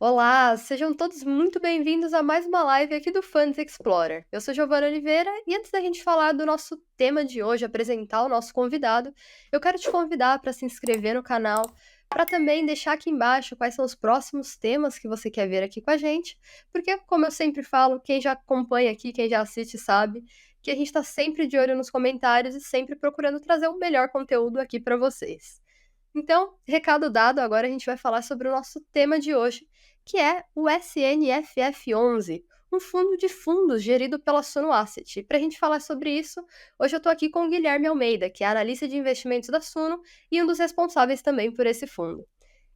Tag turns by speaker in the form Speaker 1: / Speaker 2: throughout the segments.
Speaker 1: Olá, sejam todos muito bem-vindos a mais uma live aqui do Funds Explorer. Eu sou Giovana Oliveira e antes da gente falar do nosso tema de hoje, apresentar o nosso convidado, eu quero te convidar para se inscrever no canal, para também deixar aqui embaixo quais são os próximos temas que você quer ver aqui com a gente, porque, como eu sempre falo, quem já acompanha aqui, quem já assiste, sabe que a gente está sempre de olho nos comentários e sempre procurando trazer o melhor conteúdo aqui para vocês. Então, recado dado, agora a gente vai falar sobre o nosso tema de hoje, que é o SNFF11, um fundo de fundos gerido pela Suno Asset. E para a gente falar sobre isso, hoje eu estou aqui com o Guilherme Almeida, que é analista de investimentos da Suno e um dos responsáveis também por esse fundo.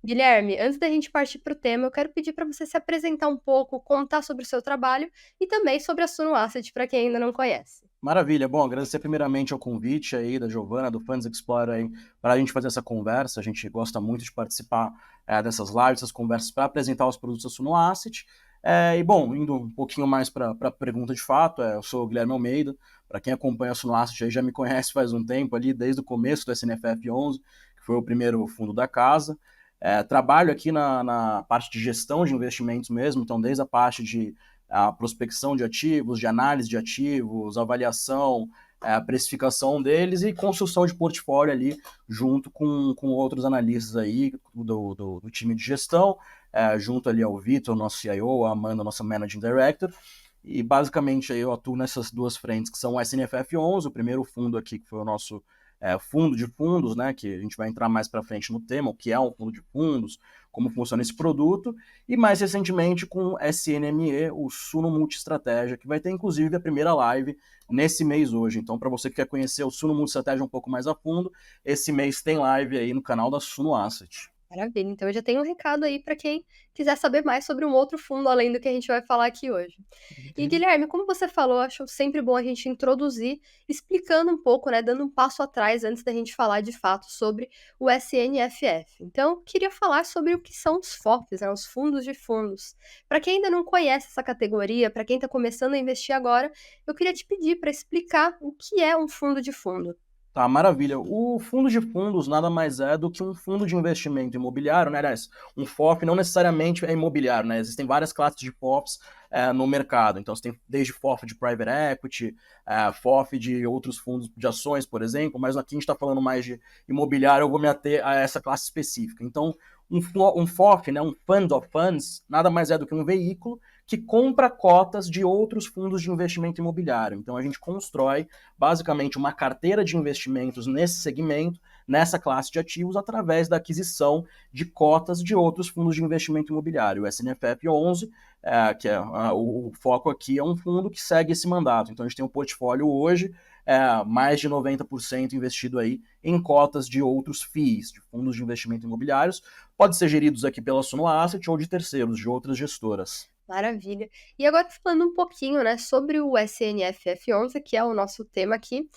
Speaker 1: Guilherme, antes da gente partir para o tema, eu quero pedir para você se apresentar um pouco, contar sobre o seu trabalho e também sobre a Suno Asset, para quem ainda não conhece.
Speaker 2: Maravilha. Bom, agradecer primeiramente ao convite aí da Giovana, do Funds Explorer, aí, para a gente fazer essa conversa. A gente gosta muito de participar dessas lives, dessas conversas, para apresentar os produtos da Suno Asset. E, bom, indo um pouquinho mais para a pergunta de fato, eu sou o Guilherme Almeida. Para quem acompanha a Suno Asset aí já me conhece faz um tempo ali, desde o começo do SNFF11, que foi o primeiro fundo da casa. Trabalho aqui na parte de gestão de investimentos mesmo, então desde a parte de a prospecção de ativos, de análise de ativos, avaliação, a precificação deles e construção de portfólio ali junto com outros analistas aí do time de gestão, junto ali ao Vitor, nosso CIO, a Amanda, nossa Managing Director. E basicamente aí eu atuo nessas duas frentes, que são o SNFF11, o primeiro fundo aqui, que foi o nosso fundo de fundos, né, que a gente vai entrar mais para frente no tema, o que é um fundo de fundos, como funciona esse produto, e mais recentemente com o SNME, o Suno Multiestratégia, que vai ter inclusive a primeira live nesse mês hoje. Então, para você que quer conhecer o Suno Multiestratégia um pouco mais a fundo, esse mês tem live aí no canal da Suno Asset.
Speaker 1: Maravilha, então eu já tenho um recado aí para quem quiser saber mais sobre um outro fundo além do que a gente vai falar aqui hoje. E Guilherme, como você falou, acho sempre bom a gente introduzir, explicando um pouco, né, dando um passo atrás antes da gente falar de fato sobre o SNFF. Então, queria falar sobre o que são os FOFs, né, os fundos de fundos. Para quem ainda não conhece essa categoria, para quem está começando a investir agora, eu queria te pedir para explicar o que é um fundo de fundo.
Speaker 2: Tá, maravilha. O fundo de fundos nada mais é do que um fundo de investimento imobiliário, né? Aliás, um FOF não necessariamente é imobiliário, né? Existem várias classes de FOFs no mercado. Então, você tem desde FOF de private equity, FOF de outros fundos de ações, por exemplo, mas aqui a gente está falando mais de imobiliário, eu vou me ater a essa classe específica. Então, um FOF, né, um Fund of Funds, nada mais é do que um veículo que compra cotas de outros fundos de investimento imobiliário. Então, a gente constrói basicamente uma carteira de investimentos nesse segmento, nessa classe de ativos, através da aquisição de cotas de outros fundos de investimento imobiliário. O SNFF 11, que é o foco aqui, é um fundo que segue esse mandato. Então a gente tem um portfólio hoje, mais de 90% investido aí em cotas de outros FIIs, de fundos de investimento imobiliários, pode ser geridos aqui pela Suno Asset ou de terceiros, de outras gestoras.
Speaker 1: Maravilha. E agora falando um pouquinho, né, sobre o SNFF11, que é o nosso tema aqui.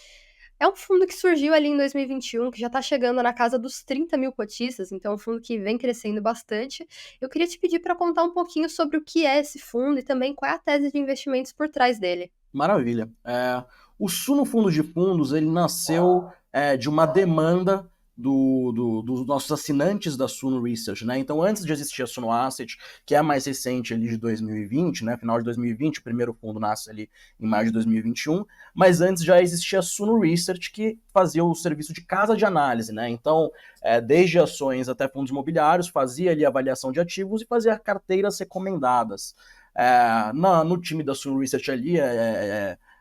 Speaker 1: É um fundo que surgiu ali em 2021, que já está chegando na casa dos 30 mil cotistas, então é um fundo que vem crescendo bastante. Eu queria te pedir para contar um pouquinho sobre o que é esse fundo e também qual é a tese de investimentos por trás dele.
Speaker 2: Maravilha. O Suno Fundo de Fundos ele nasceu de uma demanda dos nossos assinantes da Suno Research, né? Então, antes de existir a Suno Asset, que é a mais recente ali de 2020, né? Final de 2020, o primeiro fundo nasce ali em maio de 2021, mas antes já existia a Suno Research, que fazia o serviço de casa de análise, né? Então, desde ações até fundos imobiliários, fazia ali avaliação de ativos e fazia carteiras recomendadas. No time da Sun Research ali,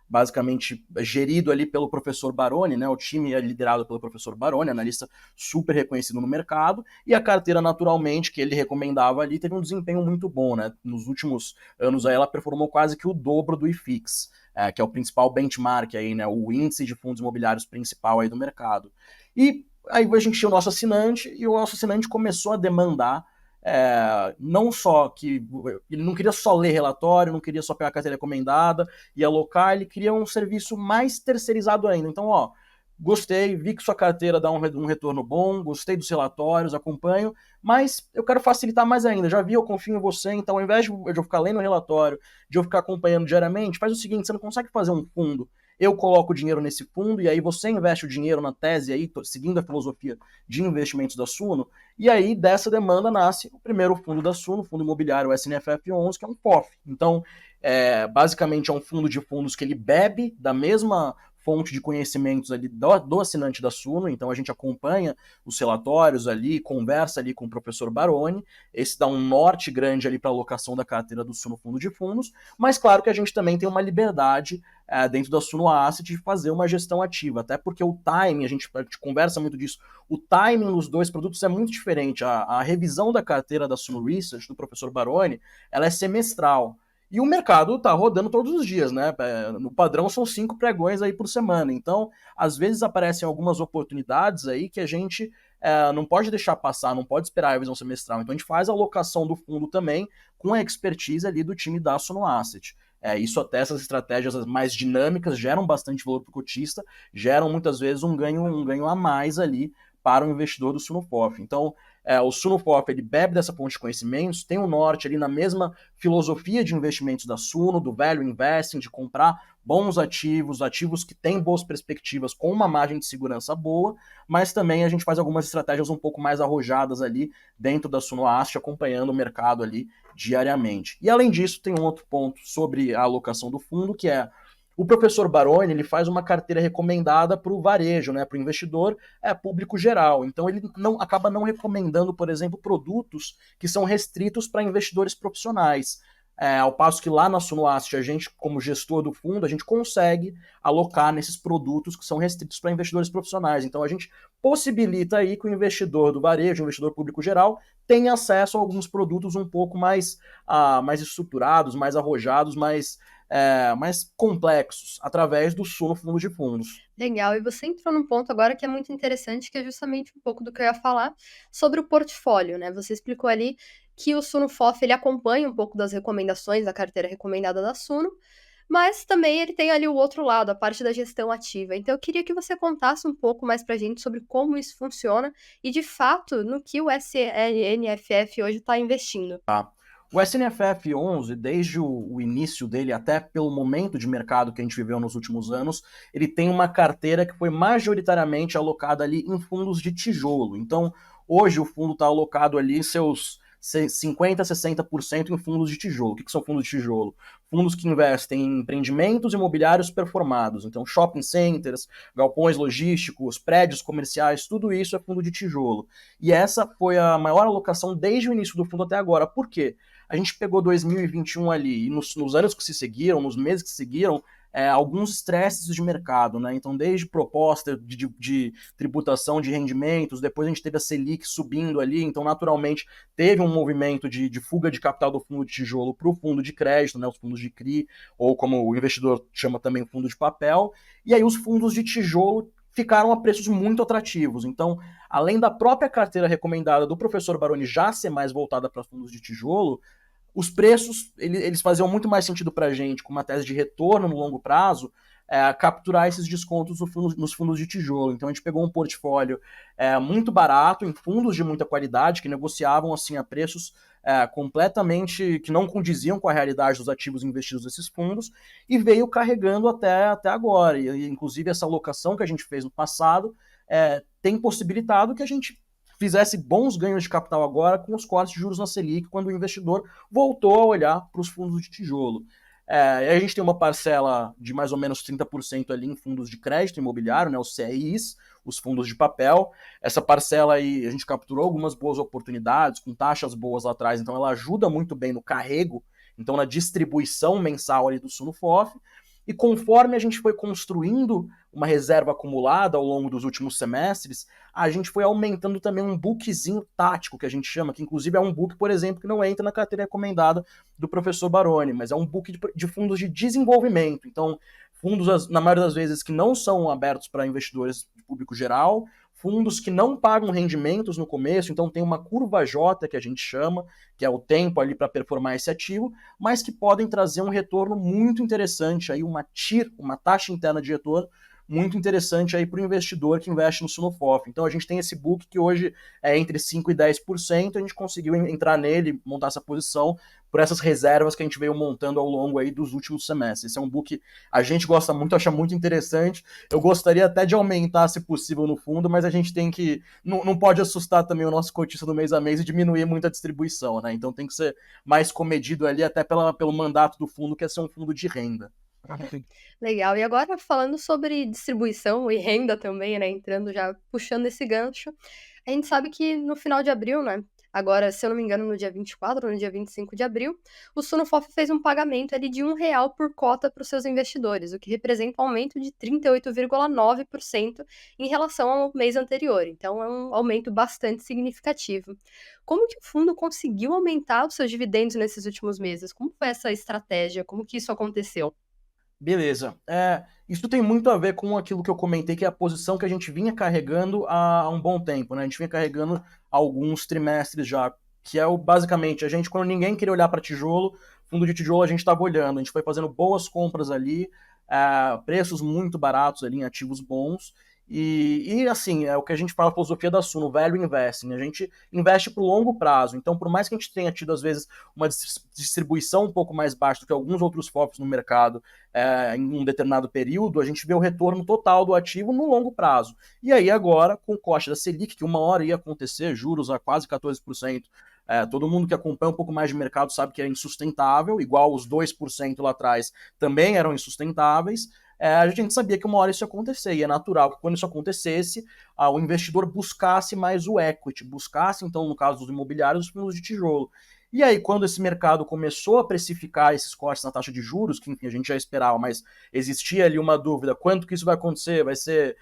Speaker 2: basicamente gerido ali pelo professor Baroni, né? O time é liderado pelo professor Baroni, analista super reconhecido no mercado, e a carteira, naturalmente, que ele recomendava ali, teve um desempenho muito bom, né? Nos últimos anos aí, ela performou quase que o dobro do IFIX, que é o principal benchmark aí, né? O índice de fundos imobiliários principal aí do mercado. E aí a gente tinha o nosso assinante, e o nosso assinante começou a demandar não só que ele não queria só ler relatório, não queria só pegar a carteira recomendada e alocar, ele queria um serviço mais terceirizado ainda. Então, gostei, vi que sua carteira dá um retorno bom, gostei dos relatórios, acompanho, mas eu quero facilitar mais ainda. Já vi, eu confio em você, então ao invés de eu ficar lendo o relatório, de eu ficar acompanhando diariamente, faz o seguinte, você não consegue fazer um fundo eu coloco o dinheiro nesse fundo, e aí você investe o dinheiro na tese, aí, seguindo a filosofia de investimentos da Suno, e aí dessa demanda nasce o primeiro fundo da Suno, o fundo imobiliário SNFF11, que é um FOF. Então, basicamente é um fundo de fundos que ele bebe da mesma fonte de conhecimentos ali do assinante da Suno, então a gente acompanha os relatórios ali, conversa ali com o professor Baroni, esse dá um norte grande ali para a alocação da carteira do Suno Fundo de Fundos, mas claro que a gente também tem uma liberdade dentro da Suno Asset de fazer uma gestão ativa, até porque o timing, a gente conversa muito disso, o timing dos dois produtos é muito diferente, a revisão da carteira da Suno Research, do professor Baroni, ela é semestral, e o mercado tá rodando todos os dias, né? No padrão são 5 pregões aí por semana. Então, às vezes aparecem algumas oportunidades aí que a gente não pode deixar passar, não pode esperar a revisão semestral. Então, a gente faz a alocação do fundo também com a expertise ali do time da Suno Asset. Isso até essas estratégias mais dinâmicas geram bastante valor para o cotista, geram muitas vezes um ganho a mais ali para o investidor do Sunofof. Então, o Sunofof ele bebe dessa fonte de conhecimentos, tem o norte ali na mesma filosofia de investimentos da Suno, do value investing, de comprar bons ativos, ativos que têm boas perspectivas com uma margem de segurança boa, mas também a gente faz algumas estratégias um pouco mais arrojadas ali dentro da Suno Asset, acompanhando o mercado ali diariamente. E além disso, tem um outro ponto sobre a alocação do fundo, que é o professor Baroni ele faz uma carteira recomendada para o varejo, né, para o investidor público geral. Então ele acaba não recomendando, por exemplo, produtos que são restritos para investidores profissionais. Ao passo que lá na Suno Asset, a gente, como gestor do fundo, a gente consegue alocar nesses produtos que são restritos para investidores profissionais. Então a gente possibilita aí que o investidor do varejo, o investidor público geral, tenha acesso a alguns produtos um pouco mais estruturados, mais arrojados, mais complexos, através do Suno Fundo de Fundos.
Speaker 1: Legal, e você entrou num ponto agora que é muito interessante, que é justamente um pouco do que eu ia falar sobre o portfólio, né? Você explicou ali que o Suno FOF, ele acompanha um pouco das recomendações da carteira recomendada da Suno, mas também ele tem ali o outro lado, a parte da gestão ativa. Então eu queria que você contasse um pouco mais pra gente sobre como isso funciona e, de fato, no que o SNFF hoje está investindo.
Speaker 2: Tá. O SNFF 11, desde o início dele até pelo momento de mercado que a gente viveu nos últimos anos, ele tem uma carteira que foi majoritariamente alocada ali em fundos de tijolo. Então, hoje o fundo está alocado ali seus 50%, 60% em fundos de tijolo. O que são fundos de tijolo? Fundos que investem em empreendimentos imobiliários performados. Então, shopping centers, galpões logísticos, prédios comerciais, tudo isso é fundo de tijolo. E essa foi a maior alocação desde o início do fundo até agora. Por quê? A gente pegou 2021 ali, e nos anos que se seguiram, nos meses que se seguiram, alguns estresses de mercado, né? Então, desde proposta de tributação de rendimentos, depois a gente teve a Selic subindo ali, então, naturalmente, teve um movimento de fuga de capital do fundo de tijolo para o fundo de crédito, né? Os fundos de CRI, ou como o investidor chama também, fundo de papel, e aí os fundos de tijolo ficaram a preços muito atrativos. Então, além da própria carteira recomendada do professor Baroni já ser mais voltada para fundos de tijolo, os preços eles faziam muito mais sentido para a gente, com uma tese de retorno no longo prazo, capturar esses descontos nos fundos de tijolo. Então a gente pegou um portfólio muito barato, em fundos de muita qualidade, que negociavam assim a preços completamente que não condiziam com a realidade dos ativos investidos nesses fundos, e veio carregando até agora. E inclusive essa alocação que a gente fez no passado tem possibilitado que a gente fizesse bons ganhos de capital agora com os cortes de juros na Selic, quando o investidor voltou a olhar para os fundos de tijolo. A gente tem uma parcela de mais ou menos 30% ali em fundos de crédito imobiliário, né, os CRIs, os fundos de papel. Essa parcela aí, a gente capturou algumas boas oportunidades, com taxas boas lá atrás, então ela ajuda muito bem no carrego, então na distribuição mensal ali do Sunofof. E conforme a gente foi construindo uma reserva acumulada ao longo dos últimos semestres, a gente foi aumentando também um bookzinho tático, que a gente chama, que inclusive é um book, por exemplo, que não entra na carteira recomendada do professor Baroni, mas é um book de fundos de desenvolvimento. Então, fundos, na maioria das vezes, que não são abertos para investidores de público geral, fundos que não pagam rendimentos no começo, então tem uma curva J, que a gente chama, que é o tempo ali para performar esse ativo, mas que podem trazer um retorno muito interessante, aí uma TIR, uma taxa interna de retorno, muito interessante aí para o investidor que investe no Sunofof. Então a gente tem esse book que hoje é entre 5% e 10%, a gente conseguiu entrar nele, montar essa posição por essas reservas que a gente veio montando ao longo aí dos últimos semestres. Esse é um book que a gente gosta muito, acha muito interessante. Eu gostaria até de aumentar, se possível, no fundo, mas a gente tem que... Não pode assustar também o nosso cotista do mês a mês e diminuir muito a distribuição, né? Então tem que ser mais comedido ali, até pelo mandato do fundo, que é ser um fundo de renda.
Speaker 1: Legal. E agora falando sobre distribuição e renda também, né? Entrando já, puxando esse gancho. A gente sabe que no final de abril, né? Agora, se eu não me engano, no dia 24 ou no dia 25 de abril, o Sunofof fez um pagamento ali de R$ 1 por cota para os seus investidores, o que representa um aumento de 38,9% em relação ao mês anterior. Então, é um aumento bastante significativo. Como que o fundo conseguiu aumentar os seus dividendos nesses últimos meses? Como foi essa estratégia? Como que isso aconteceu?
Speaker 2: Beleza. Isso tem muito a ver com aquilo que eu comentei, que é a posição que a gente vinha carregando há um bom tempo, né? A gente vinha carregando há alguns trimestres já, que é basicamente, a gente, quando ninguém queria olhar para tijolo, fundo de tijolo a gente estava olhando, a gente foi fazendo boas compras ali, preços muito baratos ali em ativos bons, e assim, é o que a gente fala, a filosofia da Suno, value investing, a gente investe para o longo prazo, então por mais que a gente tenha tido às vezes uma distribuição um pouco mais baixa do que alguns outros FOFs no mercado, em um determinado período, a gente vê o retorno total do ativo no longo prazo. E aí agora, com o corte da Selic, que uma hora ia acontecer, juros a quase 14%, todo mundo que acompanha um pouco mais de mercado sabe que é insustentável, igual os 2% lá atrás também eram insustentáveis. A gente sabia que uma hora isso ia acontecer, e é natural que quando isso acontecesse, o investidor buscasse mais o equity, buscasse, então, no caso dos imobiliários, os fundos de tijolo. E aí, quando esse mercado começou a precificar esses cortes na taxa de juros, que enfim, a gente já esperava, mas existia ali uma dúvida, quanto que isso vai acontecer? Vai ser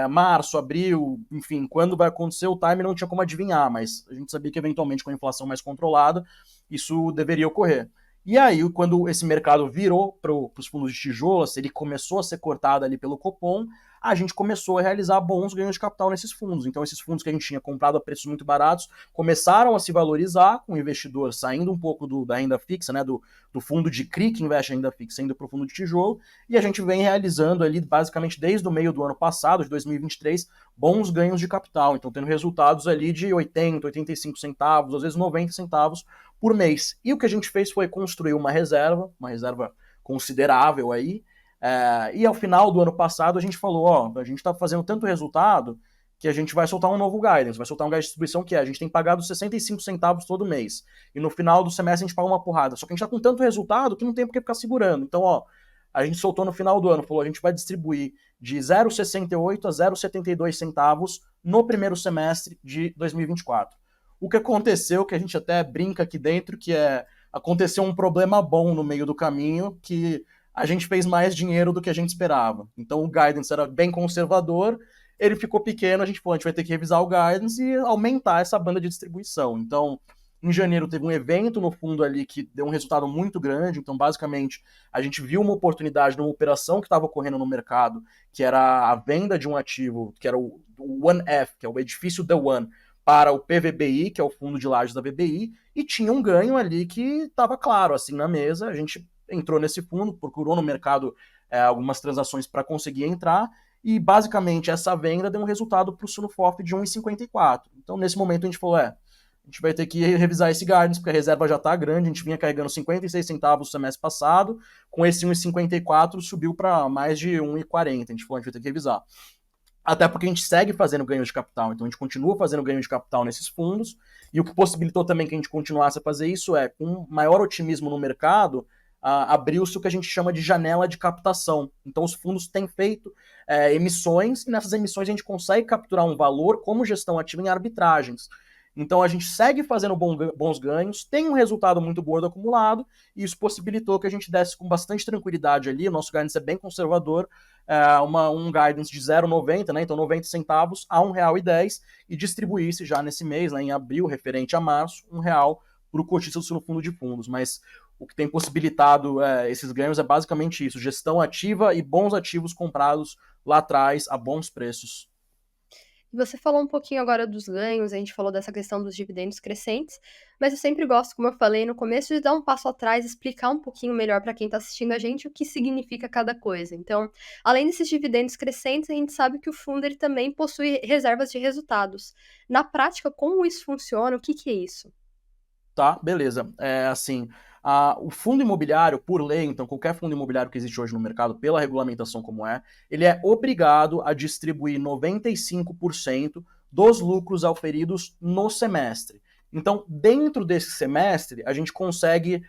Speaker 2: março, abril, enfim, quando vai acontecer, o time não tinha como adivinhar, mas a gente sabia que eventualmente com a inflação mais controlada, isso deveria ocorrer. E aí, quando esse mercado virou para os fundos de tijolo, ele começou a ser cortado ali pelo Copom, a gente começou a realizar bons ganhos de capital nesses fundos. Então, esses fundos que a gente tinha comprado a preços muito baratos começaram a se valorizar, com o investidor saindo um pouco da renda fixa, né, do fundo de CRI, que investe em renda fixa, indo para o fundo de tijolo, e a gente vem realizando ali, basicamente desde o meio do ano passado, de 2023, bons ganhos de capital. Então, tendo resultados ali de 80, 85 centavos, às vezes 90 centavos por mês. E o que a gente fez foi construir uma reserva considerável aí, e ao final do ano passado a gente falou, a gente está fazendo tanto resultado que a gente vai soltar um novo guidance, vai soltar um guidance de distribuição que a gente tem pagado 65 centavos todo mês, e no final do semestre a gente paga uma porrada, só que a gente está com tanto resultado que não tem por que ficar segurando. Então, a gente soltou no final do ano, falou, a gente vai distribuir de 0,68 a 0,72 centavos no primeiro semestre de 2024. O que aconteceu, que a gente até brinca aqui dentro, que aconteceu um problema bom no meio do caminho, que a gente fez mais dinheiro do que a gente esperava. Então o guidance era bem conservador, ele ficou pequeno, a gente falou, a gente vai ter que revisar o guidance e aumentar essa banda de distribuição. Então, em janeiro teve um evento no fundo ali que deu um resultado muito grande, então basicamente a gente viu uma oportunidade numa operação que estava ocorrendo no mercado, que era a venda de um ativo, que era o OneF, que é o edifício The One, para o PVBI, que é o fundo de lajes da VBI, e tinha um ganho ali que estava claro, assim, na mesa, a gente entrou nesse fundo, procurou no mercado algumas transações para conseguir entrar, e basicamente essa venda deu um resultado para o Sunofof de 1,54. Então nesse momento a gente falou, a gente vai ter que revisar esse guidance, porque a reserva já está grande, a gente vinha carregando 56 centavos no semestre passado, com esse 1,54 subiu para mais de 1,40, a gente falou, a gente vai ter que revisar. Até porque a gente segue fazendo ganho de capital, então a gente continua fazendo ganho de capital nesses fundos, e o que possibilitou também que a gente continuasse a fazer isso com maior otimismo no mercado, abriu-se o que a gente chama de janela de captação. Então os fundos têm feito emissões, e nessas emissões a gente consegue capturar um valor como gestão ativa em arbitragens. Então a gente segue fazendo bons ganhos, tem um resultado muito gordo acumulado, e isso possibilitou que a gente desse com bastante tranquilidade ali, o nosso guidance é bem conservador, um guidance de 0,90, né, então 90 centavos a R$1,10, e distribuísse já nesse mês, né, em abril, referente a março, R$1 para o cotista do fundo de fundos. Mas o que tem possibilitado esses ganhos é basicamente isso, gestão ativa e bons ativos comprados lá atrás a bons preços.
Speaker 1: Você falou um pouquinho agora dos ganhos, a gente falou dessa questão dos dividendos crescentes, mas eu sempre gosto, como eu falei no começo, de dar um passo atrás, explicar um pouquinho melhor para quem está assistindo a gente o que significa cada coisa. Então, além desses dividendos crescentes, a gente sabe que o fundo ele também possui reservas de resultados. Na prática, como isso funciona? O que que é isso?
Speaker 2: Tá, beleza. Assim, o fundo imobiliário, por lei, então qualquer fundo imobiliário que existe hoje no mercado, pela regulamentação como é, ele é obrigado a distribuir 95% dos lucros auferidos no semestre. Então, dentro desse semestre, a gente consegue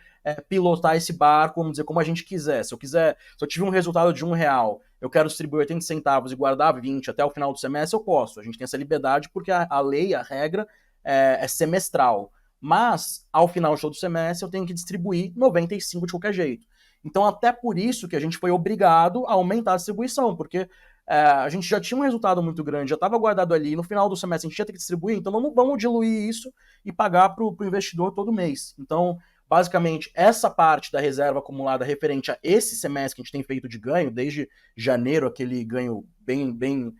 Speaker 2: pilotar esse barco, vamos dizer, como a gente quiser. Se eu tive um resultado de R$ 1, eu quero distribuir 80 centavos e guardar 20 até o final do semestre, eu posso. A gente tem essa liberdade porque a lei, a regra, é semestral. Mas, ao final de todo o semestre, eu tenho que distribuir 95 de qualquer jeito. Então, até por isso que a gente foi obrigado a aumentar a distribuição, porque a gente já tinha um resultado muito grande, já estava guardado ali, no final do semestre a gente ia ter que distribuir, então vamos diluir isso e pagar para o investidor todo mês. Então, basicamente, essa parte da reserva acumulada referente a esse semestre que a gente tem feito de ganho, desde janeiro, aquele ganho bem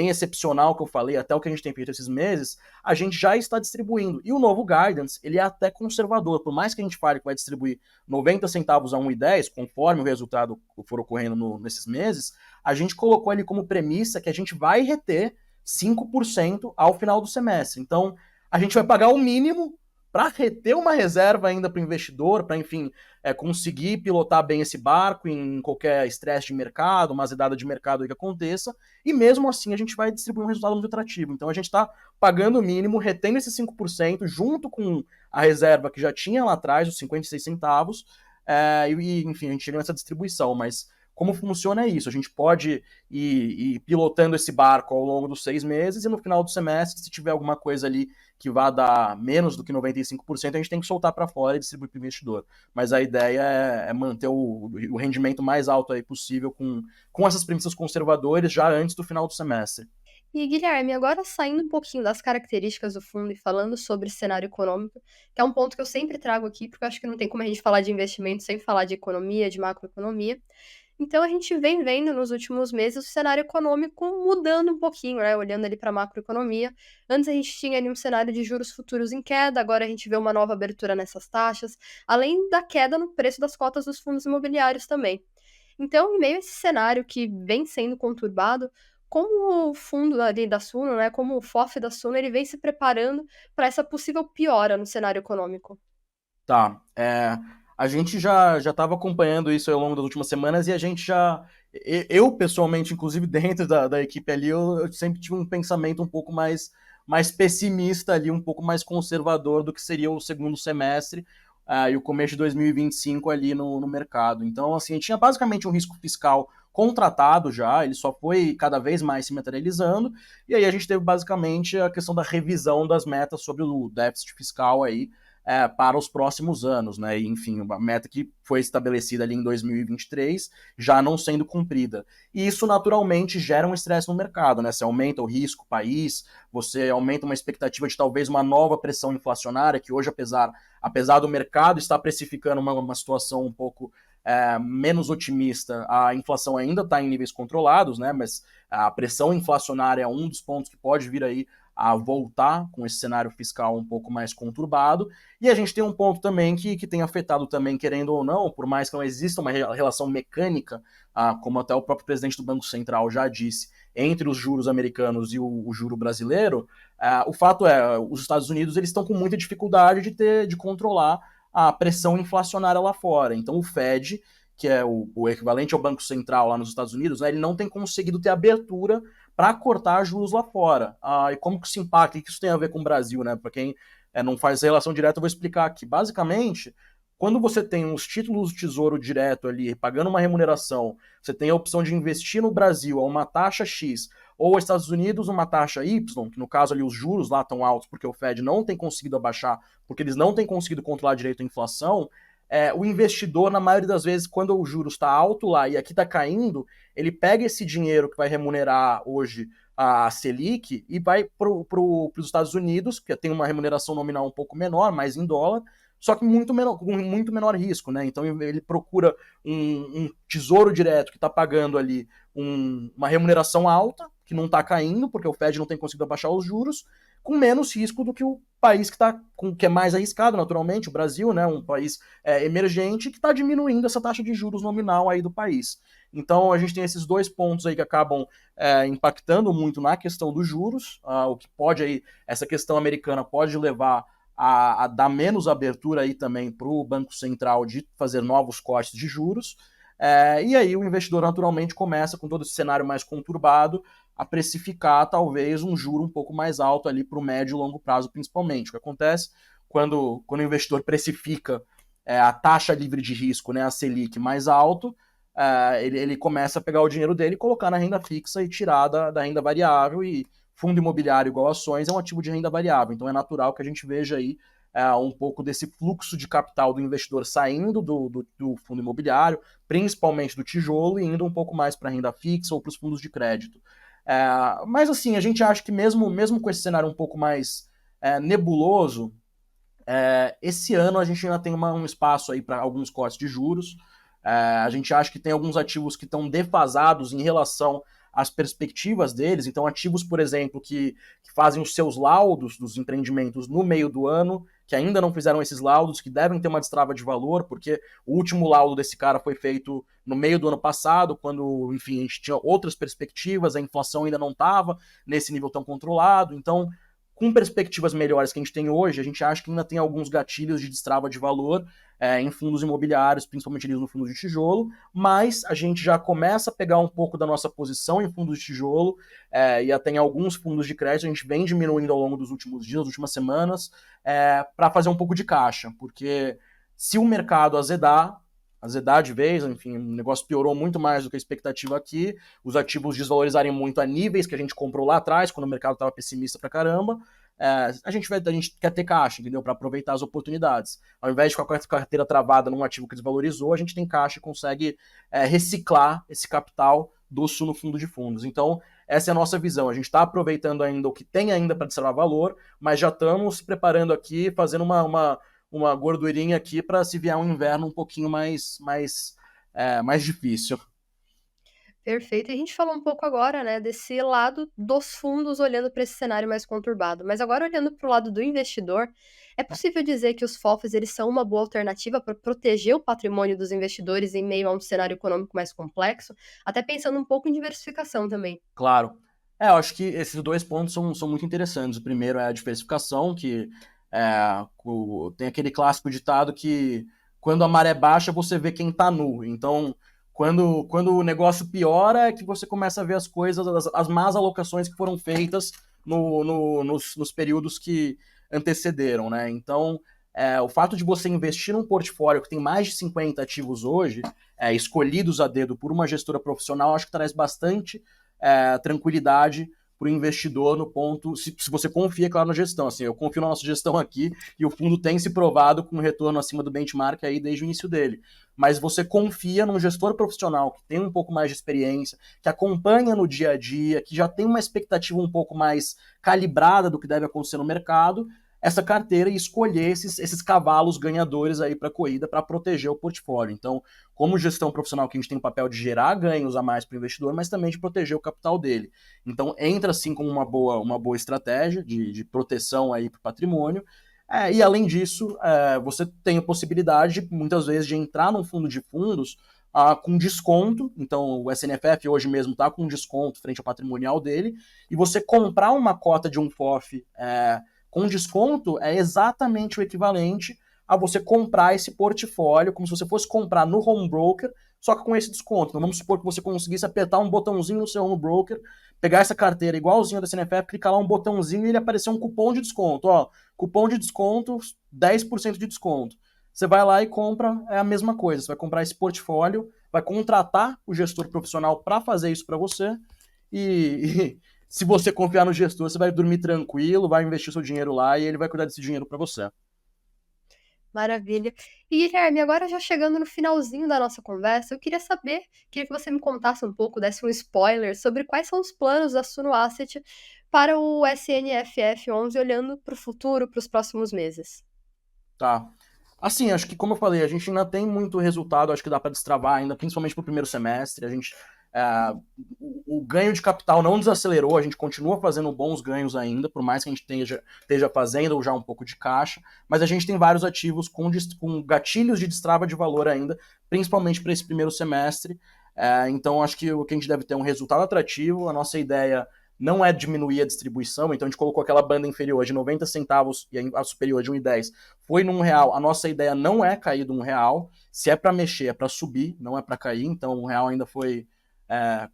Speaker 2: excepcional que eu falei, até o que a gente tem feito esses meses, a gente já está distribuindo. E o novo guidance, ele é até conservador. Por mais que a gente fale que vai distribuir 90 centavos a 1,10, conforme o resultado for ocorrendo nesses meses, a gente colocou ali como premissa que a gente vai reter 5% ao final do semestre. Então, a gente vai pagar o mínimo para reter uma reserva ainda para o investidor, para, enfim, conseguir pilotar bem esse barco em qualquer estresse de mercado, uma azedada de mercado que aconteça, e mesmo assim a gente vai distribuir um resultado muito atrativo. Então a gente está pagando o mínimo, retendo esses 5%, junto com a reserva que já tinha lá atrás, os 56 centavos, e enfim, a gente chega nessa distribuição, mas como funciona é isso, a gente pode ir pilotando esse barco ao longo dos 6 meses e no final do semestre, se tiver alguma coisa ali que vá dar menos do que 95%, a gente tem que soltar para fora e distribuir para o investidor. Mas a ideia é manter o rendimento mais alto aí possível com essas premissas conservadoras já antes do final do semestre.
Speaker 1: E Guilherme, agora saindo um pouquinho das características do fundo e falando sobre cenário econômico, que é um ponto que eu sempre trago aqui, porque eu acho que não tem como a gente falar de investimento sem falar de economia, de macroeconomia. Então a gente vem vendo nos últimos meses o cenário econômico mudando um pouquinho, né? Olhando ali para a macroeconomia. Antes a gente tinha ali um cenário de juros futuros em queda, agora a gente vê uma nova abertura nessas taxas, além da queda no preço das cotas dos fundos imobiliários também. Então, em meio a esse cenário que vem sendo conturbado, como o fundo ali da Suno, né, como o FOF da Suno, ele vem se preparando para essa possível piora no cenário econômico?
Speaker 2: Tá. A gente já estava acompanhando isso ao longo das últimas semanas e a gente já. Eu, pessoalmente, inclusive dentro da equipe ali, eu sempre tive um pensamento um pouco mais pessimista ali, um pouco mais conservador do que seria o segundo semestre e o começo de 2025 ali no mercado. Então, assim, a gente tinha basicamente um risco fiscal contratado já, ele só foi cada vez mais se materializando, e aí a gente teve basicamente a questão da revisão das metas sobre o déficit fiscal aí para os próximos anos, né? E, enfim, uma meta que foi estabelecida ali em 2023 já não sendo cumprida. E isso naturalmente gera um estresse no mercado, né? Você aumenta o risco país, você aumenta uma expectativa de talvez uma nova pressão inflacionária, que hoje, apesar do mercado estar precificando uma situação um pouco menos otimista, a inflação ainda está em níveis controlados, né? Mas a pressão inflacionária é um dos pontos que pode vir aí a voltar com esse cenário fiscal um pouco mais conturbado. E a gente tem um ponto também que tem afetado também, querendo ou não, por mais que não exista uma relação mecânica, como até o próprio presidente do Banco Central já disse, entre os juros americanos e o juro brasileiro, o fato é, os Estados Unidos eles estão com muita dificuldade de controlar a pressão inflacionária lá fora. Então o Fed, que é o equivalente ao Banco Central lá nos Estados Unidos, né, ele não tem conseguido ter abertura para cortar juros lá fora. E como que isso impacta? O que isso tem a ver com o Brasil, né? Para quem não faz relação direta, eu vou explicar aqui. Basicamente, quando você tem os títulos do Tesouro direto ali, pagando uma remuneração, você tem a opção de investir no Brasil a uma taxa X, ou os Estados Unidos uma taxa Y, que no caso ali os juros lá estão altos porque o Fed não tem conseguido abaixar, porque eles não têm conseguido controlar direito a inflação, o investidor, na maioria das vezes, quando o juros está alto lá e aqui está caindo, ele pega esse dinheiro que vai remunerar hoje a Selic e vai para os Estados Unidos, que tem uma remuneração nominal um pouco menor, mais em dólar, só que com muito menor risco, né? Então ele procura um tesouro direto que está pagando ali uma remuneração alta, que não está caindo, porque o Fed não tem conseguido abaixar os juros, com menos risco do que o país que é mais arriscado, naturalmente, o Brasil, né, um país emergente, que está diminuindo essa taxa de juros nominal aí do país. Então a gente tem esses dois pontos aí que acabam impactando muito na questão dos juros, o que pode aí, essa questão americana pode levar a dar menos abertura aí também para o Banco Central de fazer novos cortes de juros, e aí o investidor naturalmente começa, com todo esse cenário mais conturbado, a precificar talvez um juro um pouco mais alto ali para o médio e longo prazo, principalmente. O que acontece quando o investidor precifica a taxa livre de risco, né, a Selic, mais alto, ele começa a pegar o dinheiro dele e colocar na renda fixa e tirar da renda variável, e fundo imobiliário igual ações é um ativo de renda variável. Então é natural que a gente veja aí um pouco desse fluxo de capital do investidor saindo do fundo imobiliário, principalmente do tijolo, e indo um pouco mais para a renda fixa ou para os fundos de crédito. Mas assim, a gente acha que mesmo com esse cenário um pouco mais nebuloso, esse ano a gente ainda tem um espaço aí para alguns cortes de juros. A gente acha que tem alguns ativos que estão defasados em relação às perspectivas deles. Então, ativos, por exemplo, que fazem os seus laudos dos empreendimentos no meio do ano, que ainda não fizeram esses laudos, que devem ter uma destrava de valor, porque o último laudo desse cara foi feito no meio do ano passado, quando, enfim, a gente tinha outras perspectivas, a inflação ainda não estava nesse nível tão controlado. Então, com perspectivas melhores que a gente tem hoje, a gente acha que ainda tem alguns gatilhos de destrava de valor em fundos imobiliários, principalmente ali no fundo de tijolo, mas a gente já começa a pegar um pouco da nossa posição em fundos de tijolo, e até em alguns fundos de crédito a gente vem diminuindo ao longo dos últimos dias, das últimas semanas, para fazer um pouco de caixa, porque se o mercado azedar de vez, enfim, o negócio piorou muito mais do que a expectativa aqui, os ativos desvalorizarem muito a níveis que a gente comprou lá atrás, quando o mercado estava pessimista pra caramba, a gente quer ter caixa, entendeu? Para aproveitar as oportunidades. Ao invés de ficar com a carteira travada num ativo que desvalorizou, a gente tem caixa e consegue reciclar esse capital do no fundo de fundos. Então, essa é a nossa visão. A gente está aproveitando ainda o que tem ainda para destravar valor, mas já estamos se preparando aqui, fazendo uma gordurinha aqui para se vier um inverno um pouquinho mais difícil.
Speaker 1: Perfeito. E a gente falou um pouco agora, né, desse lado dos fundos olhando para esse cenário mais conturbado. Mas agora olhando para o lado do investidor, é possível dizer que os FOFs eles são uma boa alternativa para proteger o patrimônio dos investidores em meio a um cenário econômico mais complexo, até pensando um pouco em diversificação também.
Speaker 2: Claro. Eu acho que esses dois pontos são muito interessantes. O primeiro é a diversificação, que tem aquele clássico ditado que quando a maré baixa você vê quem tá nu. Então, quando o negócio piora é que você começa a ver as coisas, as más alocações que foram feitas nos períodos que antecederam, né? Então, o fato de você investir num portfólio que tem mais de 50 ativos hoje, escolhidos a dedo por uma gestora profissional, acho que traz bastante tranquilidade para o investidor no ponto, se você confia, claro, na gestão. Assim, eu confio na nossa gestão aqui e o fundo tem se provado com um retorno acima do benchmark aí desde o início dele. Mas você confia num gestor profissional que tem um pouco mais de experiência, que acompanha no dia a dia, que já tem uma expectativa um pouco mais calibrada do que deve acontecer no mercado, essa carteira e escolher esses cavalos ganhadores aí para a corrida para proteger o portfólio. Então, como gestão profissional, que a gente tem o papel de gerar ganhos a mais para o investidor, mas também de proteger o capital dele. Então, entra assim como uma boa estratégia de proteção aí para o patrimônio. E além disso, você tem a possibilidade, muitas vezes, de entrar num fundo de fundos com desconto. Então, o SNFF hoje mesmo está com desconto frente ao patrimonial dele, e você comprar uma cota de um FOF com desconto é exatamente o equivalente a você comprar esse portfólio, como se você fosse comprar no home broker, só que com esse desconto. Então vamos supor que você conseguisse apertar um botãozinho no seu home broker, pegar essa carteira igualzinha da CNFF, clicar lá um botãozinho e ele aparecer um cupom de desconto. Cupom de desconto, 10% de desconto. Você vai lá e compra, é a mesma coisa. Você vai comprar esse portfólio, vai contratar o gestor profissional para fazer isso para você e se você confiar no gestor, você vai dormir tranquilo, vai investir seu dinheiro lá e ele vai cuidar desse dinheiro para você.
Speaker 1: Maravilha. E Guilherme, agora já chegando no finalzinho da nossa conversa, eu queria que você me contasse um pouco, desse um spoiler sobre quais são os planos da Suno Asset para o SNFF 11, olhando para o futuro, para os próximos meses.
Speaker 2: Tá. Assim, acho que, como eu falei, a gente ainda tem muito resultado, acho que dá para destravar ainda, principalmente para o primeiro semestre. É, o ganho de capital não desacelerou, a gente continua fazendo bons ganhos ainda, por mais que a gente esteja fazendo já um pouco de caixa, mas a gente tem vários ativos com gatilhos de destrava de valor ainda, principalmente para esse primeiro semestre. Então, acho que o que a gente deve ter é um resultado atrativo. A nossa ideia não é diminuir a distribuição, então a gente colocou aquela banda inferior de 90 centavos e a superior de 1,10 foi num real. A nossa ideia não é cair de R$ 1. Se é para mexer, é para subir, não é para cair. Então o real ainda foi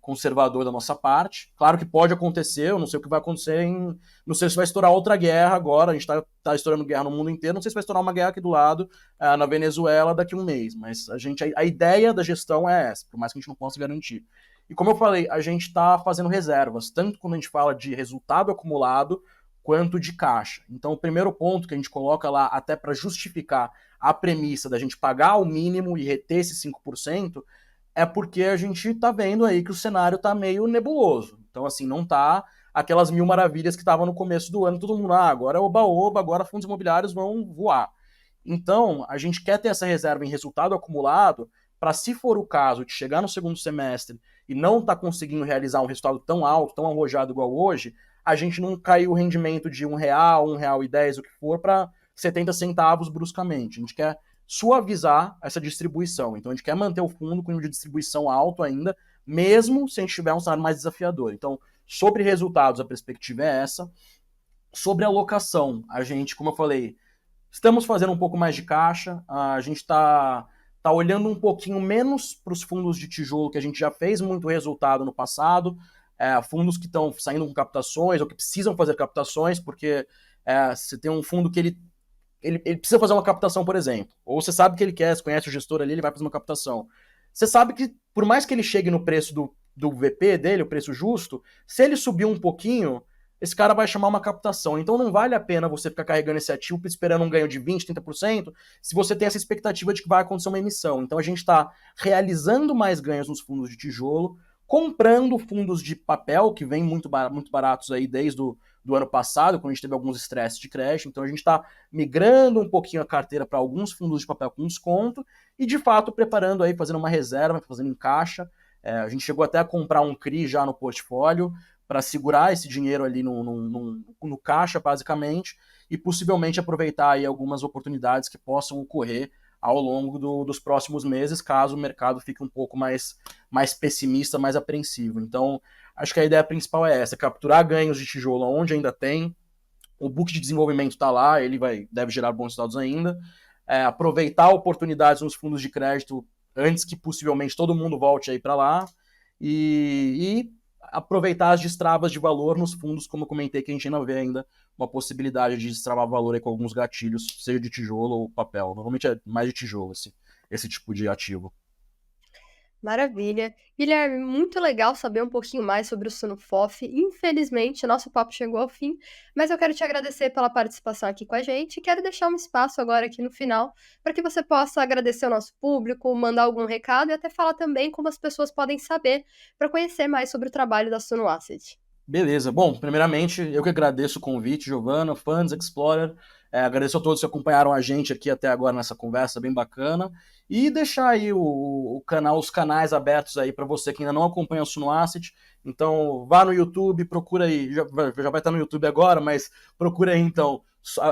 Speaker 2: conservador da nossa parte. Claro que pode acontecer, eu não sei o que vai acontecer não sei se vai estourar outra guerra agora, a gente tá estourando guerra no mundo inteiro, não sei se vai estourar uma guerra aqui do lado, na Venezuela, daqui a um mês, mas a ideia da gestão é essa, por mais que a gente não possa garantir. E como eu falei, a gente está fazendo reservas, tanto quando a gente fala de resultado acumulado, quanto de caixa. Então, o primeiro ponto que a gente coloca lá, até para justificar a premissa da gente pagar o mínimo e reter esses 5%, é porque a gente está vendo aí que o cenário está meio nebuloso. Então, assim, não está aquelas mil maravilhas que estavam no começo do ano, todo mundo, agora é oba-oba, agora fundos imobiliários vão voar. Então, a gente quer ter essa reserva em resultado acumulado para, se for o caso de chegar no segundo semestre e não estar conseguindo realizar um resultado tão alto, tão arrojado igual hoje, a gente não cair o rendimento de R$ 1,10, o que for, para 70 centavos bruscamente. A gente quer suavizar essa distribuição. Então a gente quer manter o fundo com nível de distribuição alto ainda, mesmo se a gente tiver um cenário mais desafiador. Então, sobre resultados, a perspectiva é essa. Sobre alocação, a gente, como eu falei, estamos fazendo um pouco mais de caixa, a gente tá olhando um pouquinho menos para os fundos de tijolo, que a gente já fez muito resultado no passado, fundos que estão saindo com captações ou que precisam fazer captações, porque você tem um fundo que ele precisa fazer uma captação, por exemplo. Ou você sabe que ele quer, você conhece o gestor ali, ele vai fazer uma captação. Você sabe que, por mais que ele chegue no preço do VP dele, o preço justo, se ele subir um pouquinho, esse cara vai chamar uma captação. Então não vale a pena você ficar carregando esse ativo esperando um ganho de 20%, 30%, se você tem essa expectativa de que vai acontecer uma emissão. Então a gente está realizando mais ganhos nos fundos de tijolo, comprando fundos de papel, que vêm muito baratos aí desde do ano passado, quando a gente teve alguns estresses de crédito. Então a gente está migrando um pouquinho a carteira para alguns fundos de papel com desconto e, de fato, preparando aí, fazendo uma reserva, fazendo em caixa. A gente chegou até a comprar um CRI já no portfólio para segurar esse dinheiro ali no caixa, basicamente, e possivelmente aproveitar aí algumas oportunidades que possam ocorrer ao longo dos próximos meses, caso o mercado fique um pouco mais pessimista, mais apreensivo. Então, acho que a ideia principal é essa, capturar ganhos de tijolo onde ainda tem, o book de desenvolvimento está lá, ele deve gerar bons resultados ainda, aproveitar oportunidades nos fundos de crédito antes que possivelmente todo mundo volte aí para lá, e aproveitar as destravas de valor nos fundos, como eu comentei, que a gente ainda vê ainda uma possibilidade de destravar valor aí com alguns gatilhos, seja de tijolo ou papel. Normalmente é mais de tijolo esse tipo de ativo.
Speaker 1: Maravilha. Guilherme, muito legal saber um pouquinho mais sobre o Sunofof. Infelizmente, nosso papo chegou ao fim, mas eu quero te agradecer pela participação aqui com a gente e quero deixar um espaço agora aqui no final para que você possa agradecer ao nosso público, mandar algum recado e até falar também como as pessoas podem saber para conhecer mais sobre o trabalho da Suno Asset.
Speaker 2: Beleza. Bom, primeiramente, eu que agradeço o convite, Giovana, Funds Explorer. Agradeço a todos que acompanharam a gente aqui até agora nessa conversa bem bacana. E deixar aí o canal, os canais abertos aí para você que ainda não acompanha o Suno Asset. Então, vá no YouTube, procura aí, já vai estar no YouTube agora, mas procura aí então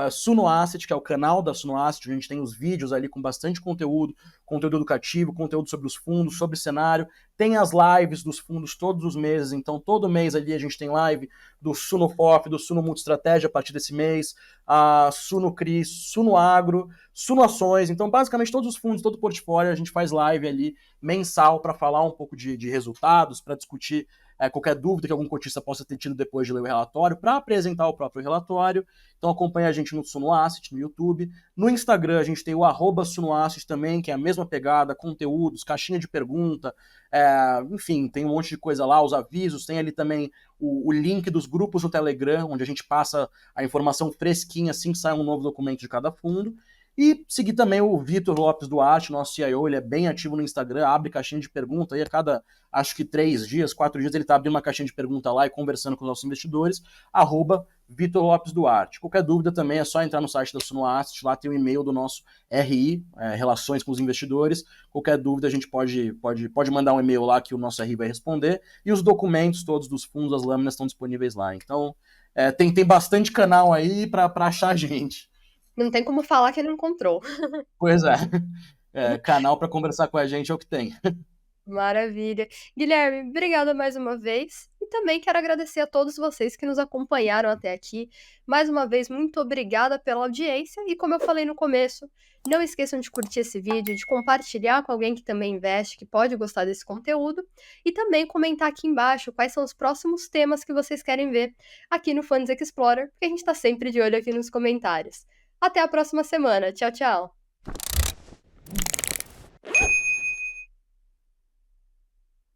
Speaker 2: Suno Asset, que é o canal da Suno Asset. A gente tem os vídeos ali com bastante conteúdo educativo, conteúdo sobre os fundos, sobre o cenário. Tem as lives dos fundos todos os meses, então todo mês ali a gente tem live do Suno FOF, do Suno Multistratégia a partir desse mês, a Suno CRI, Suno Agro, Suno Ações. Então, basicamente, todos os fundos, todo o portfólio, a gente faz live ali mensal para falar um pouco de resultados, para discutir qualquer dúvida que algum cotista possa ter tido depois de ler o relatório, para apresentar o próprio relatório. Então acompanhe a gente no Suno Asset, no YouTube. No Instagram a gente tem o @SunoAsset também, que é a mesma pegada, conteúdos, caixinha de pergunta, enfim, tem um monte de coisa lá, os avisos, tem ali também o link dos grupos no Telegram, onde a gente passa a informação fresquinha assim que sai um novo documento de cada fundo. E seguir também o Vitor Lopes Duarte, nosso CIO, ele é bem ativo no Instagram, abre caixinha de pergunta, e a cada, acho que 3 dias, 4 dias, ele tá abrindo uma caixinha de pergunta lá e conversando com os nossos investidores, @Vitor Lopes Duarte. Qualquer dúvida também é só entrar no site da Suno Asset, lá tem o e-mail do nosso RI, Relações com os Investidores. Qualquer dúvida a gente pode mandar um e-mail lá que o nosso RI vai responder, e os documentos todos dos fundos, as lâminas estão disponíveis lá. Então, tem bastante canal aí para achar a gente.
Speaker 1: Não tem como falar que não encontrou.
Speaker 2: Pois é. Canal para conversar com a gente é o que tem.
Speaker 1: Maravilha. Guilherme, obrigada mais uma vez. E também quero agradecer a todos vocês que nos acompanharam até aqui. Mais uma vez, muito obrigada pela audiência. E como eu falei no começo, não esqueçam de curtir esse vídeo, de compartilhar com alguém que também investe, que pode gostar desse conteúdo. E também comentar aqui embaixo quais são os próximos temas que vocês querem ver aqui no Funds Explorer, porque a gente está sempre de olho aqui nos comentários. Até a próxima semana. Tchau, tchau.